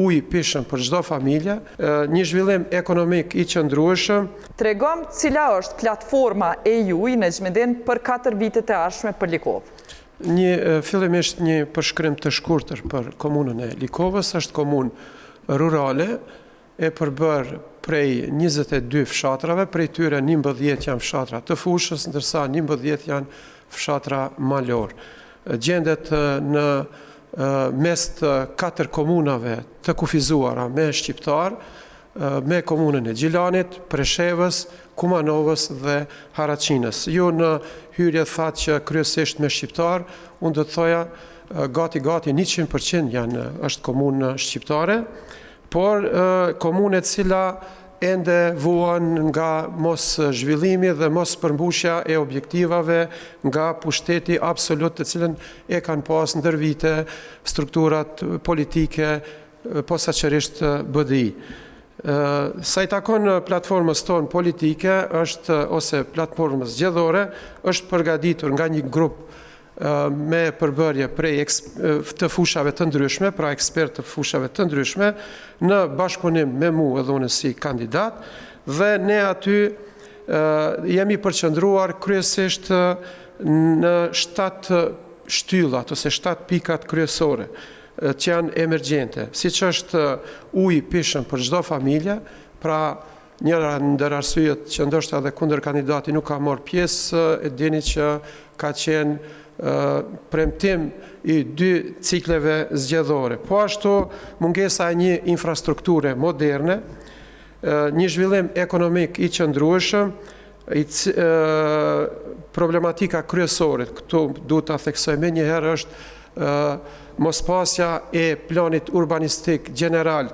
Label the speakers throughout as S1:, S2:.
S1: ujë pishëm për çdo familje, një zhvillim ekonomik i qëndrueshëm.
S2: Tregom cila është platforma e juaj në Xhmedin për 4 vitet e ardhshme për Likovë.
S1: Fillimisht një përshkrim të shkurtër për komunën e Likovës, është komunë rurale, e përbër prej 22 fshatrave, prej tyre 11 janë fshatra të fushës, ndërsa 11 janë fshatra malor. Gjendet në mes të 4 komunave të kufizuara me shqiptar, me komunën e Gjilanit, Preshevës, Kumanovës dhe Haraqinës. Ju në hyrje thatë që kryesisht me shqiptar, unë do të thoja gati 100% është komunë shqiptare, por komunë e cila ende vuan nga mos zhvillimi dhe mos përmbushja e objektivave nga pushteti absolut të cilën e kanë pas ndër vite strukturat politike, posaçërisht BDI. Sa i takon platformës tonë politike ose platformës zgjedhore, është përgatitur nga një grup me përbërje prej të fushave të ndryshme, pra ekspert të fushave të ndryshme, në bashkëpunim me mu edhe unë si kandidat, dhe ne aty jemi përqendruar kryesisht në 7 shtyllat ose 7 pikat kryesore që janë emergjente, siç është ujë pishëm për çdo familje, pra njëra ndër arsyet që ndoshta edhe kundër kandidati nuk ka marrë pjesë, e dini që ka qenë premtim i 2 cikleve zgjedhore. Po ashtu mungesa e një infrastrukture moderne, një zhvillim ekonomik i qëndrueshëm, problematika kryesore, këtu duhet ta theksoj më një herë, është mospasja e planit urbanistik general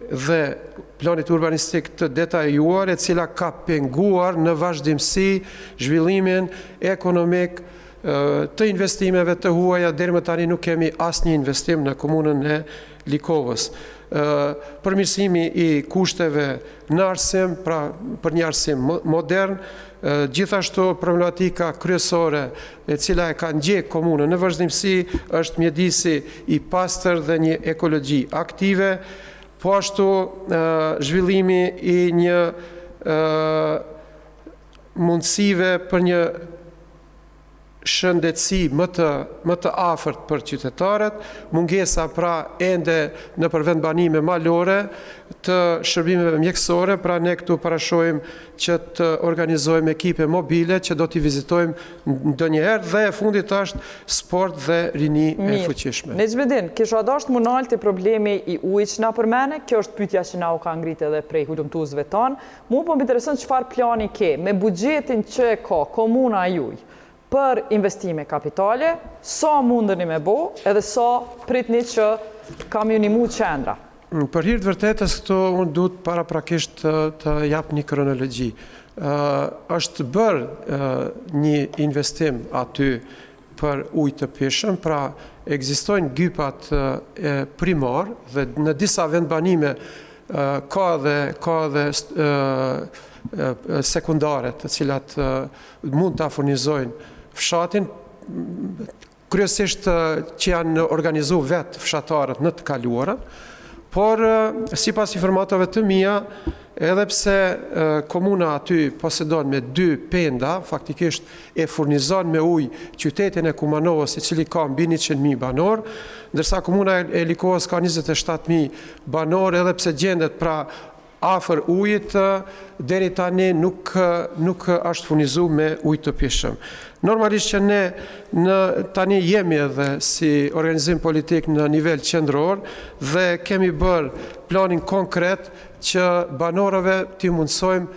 S1: dhe planit urbanistik të detajuar, e cila ka penguar në vazhdimsi zhvillimin ekonomik të investimeve të huaja. Deri më tani nuk kemi asnjë investim në komunën e Likovës. Përmirësimi i kushteve në arsim, pra për një arsim modern, gjithashtu problematika kryesore e cila e ka ndjek komunën në vazhdimsi është mjedisi i pastër dhe një ekologji aktive, po ashtu zhvillimi i një mundësive për një shëndetësi më të afërt për qytetarët, mungesa pra ende në vendbanime malore të shërbimeve mjekësore, pra ne këtu parashojmë që të organizojmë ekipe mobile që do t'i vizitojmë ndonjëherë, dhe e fundit është sport dhe rini e fuqishme.
S2: Në Xhmedin, kisha dashur më nalti problemi i ujit që na përmene, kjo është pyetja që na u ka ngritë edhe prej hulumtuesve tanë. Mu po më intereson çfarë plani ke me buxhetin që ka komuna juaj për investime kapitale, sa mundeni me bo, edhe sa pritni që kam ju nimu qendra.
S1: Për hir të vërtetës, këto unë duhet paraprakisht të jap një kronologji. Është bërë një investim aty për ujë të pishëm, pra ekzistojnë gypat primar dhe në disa vendbanime ka dhe sekundare të cilat mund të furnizojnë fshatin, kryesisht që janë organizu vetë fshatarët në të kaluarën, por sipas informatave të mia, edhe pse komuna aty posedon me 2 penda, faktikisht e furnizon me ujë qytetin e Kumanovës, i cili ka mbi 100.000 banor, ndërsa komuna e Likovës ka 27.000 banor, edhe pse gjendet pra afër ujit, deri tani nuk është furnizuar me ujë të pishëm. Normalisht që ne tani jemi edhe si organizim politik në nivel qendror dhe kemi bërë planin konkret që banorëve t'i mundsojmë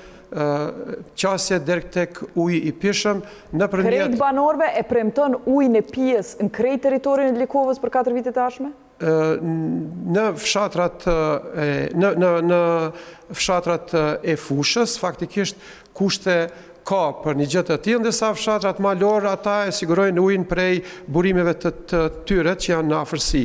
S1: qasje deri tek uji i pishëm nëpërmjet.
S2: Krejt banorëve e premton ujin e pijes në krejt territorin e Likovës për 4 vitet e ardhshme?
S1: Në fshatrat e fushës, faktikisht kushte ka për një gjë të tillë, ndërsa fshatrat malor ata e sigurojnë ujin prej burimeve të tyre që janë në afërsi.